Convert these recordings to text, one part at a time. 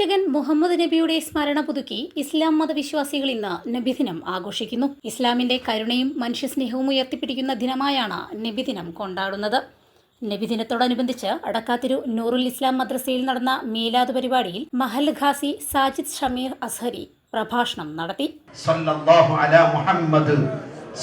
പ്രവാചകൻ മുഹമ്മദ് നബിയുടെ സ്മരണ പുതുക്കി ഇസ്ലാം മതവിശ്വാസികൾ ഇന്ന് നബിദിനം ആഘോഷിക്കുന്നു. ഇസ്ലാമിന്റെ കരുണയും മനുഷ്യസ്നേഹവും ഉയർത്തിപ്പിടിക്കുന്ന ദിനമായാണ് നബിദിനം കൊണ്ടാടുന്നത്. നബിദിനത്തോടനുബന്ധിച്ച് അടക്കാത്തിരു നൂറുൽ ഇസ്ലാം മദ്രസയിൽ നടന്ന മീലാദ് പരിപാടിയിൽ മഹൽ ഖാസി സാജിദ് ഷമീർ അസ്ഹരി പ്രഭാഷണം നടത്തി.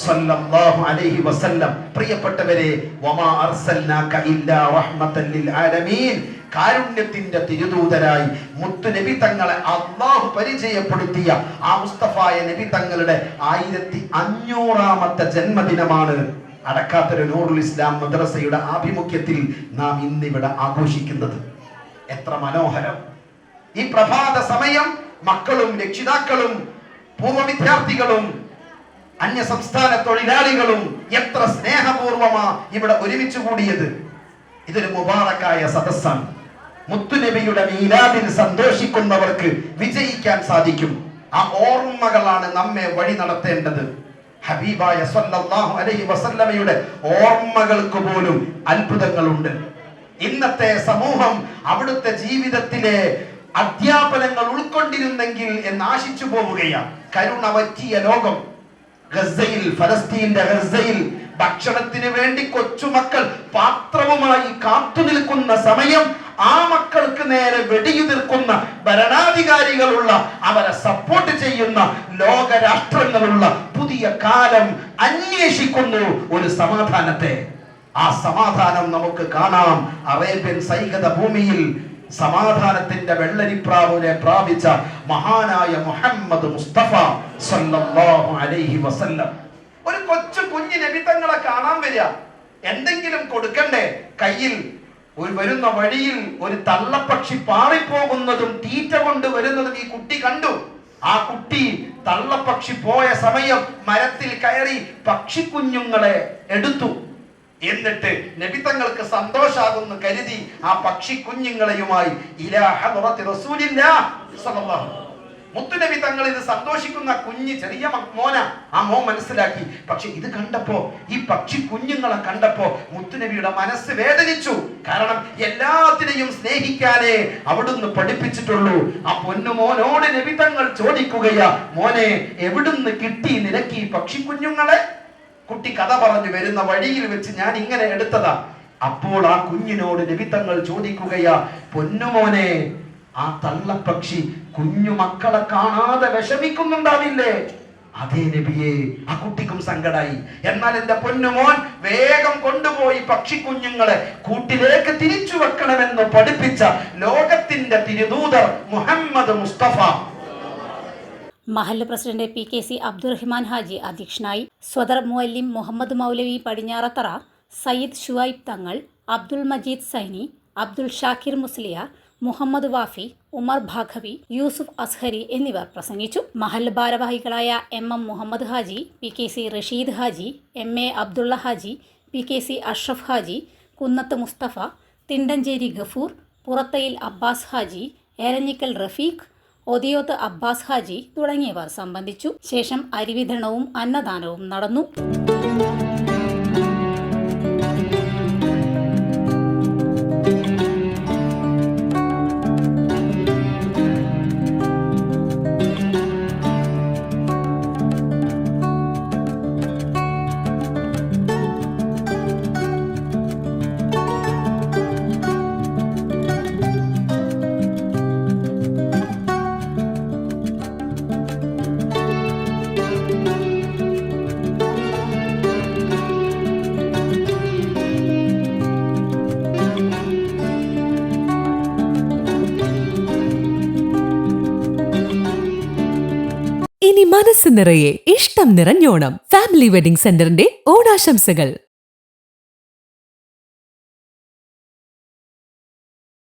സല്ലല്ലാഹു അലൈഹി വസല്ലം. പ്രിയപ്പെട്ടവരെ, വമാ അർസൽനാക ഇല്ലാ റഹ്മത്തൻ ലിൽ ആലമീൻ, കാരുണ്യത്തിന്റെ തിരുദൂതരായി മുത്തു നബി തങ്ങളെ അല്ലാഹു പരിചയപ്പെടുത്തിയ ആ മുസ്തഫായ നബി തങ്ങളുടെ 1500ാമത്തെ ജന്മദിനമാണ് അടക്കാത്തര നൂറുൽ ഇസ്ലാം മദ്രസയുടെ ആഭിമുഖ്യത്തിൽ നാം ഇന്നിവിടെ ആഘോഷിക്കുന്നത്. എത്ര മനോഹരം! ഈ പ്രഭാത സമയം മക്കളും രക്ഷിതാക്കളും പൂർവ്വ വിദ്യാർത്ഥികളും അന്യ സംസ്ഥാന തൊഴിലാളികളും എത്ര സ്നേഹപൂർവമാ ഇവിടെ ഒരുമിച്ച് കൂടിയത്. ഇതൊരു മുബാറക്കായ സദസ്സാണ്. മുത്തുനബിയുടെ മീലാദിൽ സന്തോഷിക്കുന്നവർക്ക് വിജയിക്കാൻ സാധിക്കും. ആ ഓർമ്മകളാണ് നമ്മെ വഴി നടത്തേണ്ടത്. ഹബീബായ സല്ലല്ലാഹു അലൈഹി വസല്ലമയുടെ ഓർമ്മകൾക്ക് പോലും അത്ഭുതങ്ങളുണ്ട്. ഇന്നത്തെ സമൂഹം അവിടുത്തെ ജീവിതത്തിലെ അധ്യാപനങ്ങൾ ഉൾക്കൊണ്ടിരുന്നെങ്കിൽ എന്ന് ആശിച്ചു പോവുകയാണ്. കരുണ പറ്റിയ ലോകം. ഗസയിൽ, ഫലസ്തീന്റെ ഗസയിൽ ഭക്ഷണത്തിന് വേണ്ടി കൊച്ചുമക്കൾ പാത്രവുമായി കാത്തു നിൽക്കുന്ന സമയം ആ മക്കൾക്ക് നേരെ വെടിയുതിർക്കുന്ന ഭരണാധികാരികളുള്ള, അവരെ സപ്പോർട്ട് ചെയ്യുന്ന ലോകരാഷ്ട്രങ്ങളുള്ള പുതിയ കാലം അന്വേഷിക്കുന്നു ഒരു സമാധാനത്തെ. ആ സമാധാനം നമുക്ക് കാണാം അറേബ്യൻ സൈകത ഭൂമിയിൽ. സമാധാനത്തിന്റെ വെള്ളരിപ്രാവിനെ പ്രാപിച്ച മഹാനായ മുഹമ്മദ് മുസ്തഫ സല്ലല്ലാഹു അലൈഹി വസല്ലം. ഒരു കൊച്ചു കുഞ്ഞു നബി തങ്ങളെ കാണാൻ വരിക, എന്തെങ്കിലും കൊടുക്കണ്ടേ? കയ്യിൽ വരുന്ന വഴിയിൽ ഒരു തള്ളപ്പക്ഷി പാറിപ്പോകുന്നതും തീറ്റ കൊണ്ട് വരുന്നതും ഈ കുട്ടി കണ്ടു. ആ കുട്ടി തള്ളപ്പക്ഷി പോയ സമയം മരത്തിൽ കയറി പക്ഷിക്കുഞ്ഞുങ്ങളെ എടുത്തു. എന്നിട്ട് നബി തങ്ങൾക്ക് സന്തോഷാകുന്നു കരുതി ആ പക്ഷി കുഞ്ഞുങ്ങളെയുമായി മുത്തുനബി തങ്ങൾ ഇത് സന്തോഷിക്കുന്ന കുഞ്ഞ് ചെറിയ മോന. ആ മോൻ മനസ്സിലാക്കി. പക്ഷെ ഇത് കണ്ടപ്പോ, ഈ പക്ഷി കുഞ്ഞുങ്ങളെ കണ്ടപ്പോ മുത്തുനബിയുടെ മനസ്സ് വേദനിച്ചു. കാരണം എല്ലാത്തിനെയും സ്നേഹിക്കാനേ അവിടുന്ന് പഠിപ്പിച്ചിട്ടുള്ളൂ. ആ പൊന്നുമോനോട് നബി തങ്ങൾ ചോദിക്കുകയാ, മോനെ എവിടുന്ന് കിട്ടി നിനക്ക് ഈ പക്ഷി കുഞ്ഞുങ്ങളെ? കുട്ടി കഥ പറഞ്ഞു, വരുന്ന വഴിയിൽ വെച്ച് ഞാൻ ഇങ്ങനെ എടുത്തതാ. അപ്പോൾ ആ കുഞ്ഞിനോട് നബി തങ്ങൾ ചോദിക്കുകയാ, പൊന്നുമോനെ, ആ തള്ളപ്പക്ഷി കുഞ്ഞു മക്കളെ കാണാതെ വിഷമിക്കുന്നുണ്ടാവില്ലേ? അതേ നബിയെ. ആ കുട്ടിക്കും സങ്കടായി. എന്നാൽ എന്റെ പൊന്നുമോൻ വേഗം കൊണ്ടുപോയി പക്ഷിക്കുഞ്ഞുങ്ങളെ കൂട്ടിലേക്ക് തിരിച്ചു വെക്കണമെന്ന് പഠിപ്പിച്ച ലോകത്തിന്റെ തിരുദൂതർ മുഹമ്മദ് മുസ്തഫ. മഹല്ല് പ്രസിഡന്റ് PKC അബ്ദുറഹ്മാൻ ഹാജി അധ്യക്ഷനായി. സ്വദർ മുഅല്ലിം മുഹമ്മദ് മൗലവി പടിഞ്ഞാറത്തറ, സയ്യിദ് ഷുഐബ് തങ്ങൾ, അബ്ദുൽ മജീദ് സൈനി, അബ്ദുൽ ഷാക്കിർ മുസ്ലിയാർ, മുഹമ്മദ് വാഫി, ഉമർ ഭാഗവി, യൂസുഫ് അസ്ഹരി എന്നിവർ പ്രസംഗിച്ചു. മഹല്ല് ഭാരവാഹികളായ MM Muhammad Haji, PKC Rasheed Haji, MA Abdulla Haji, PKC Ashraf Haji, Kunnath Musthafa, Thindancheri Gafoor, Purathayil Abbas Haji, Eranhikkal Rafeeq, Othiyoth Abbas Haji തുടങ്ങിയവർ സംബന്ധിച്ചു. ശേഷം അരിവിതരണവും അന്നദാനവും നടന്നു. ഇനി മനസ്സ് നിറയെ ഇഷ്ടം നിറഞ്ഞോണം. ഫാമിലി വെഡിംഗ് സെന്ററിന്റെ ഓണാശംസകൾ.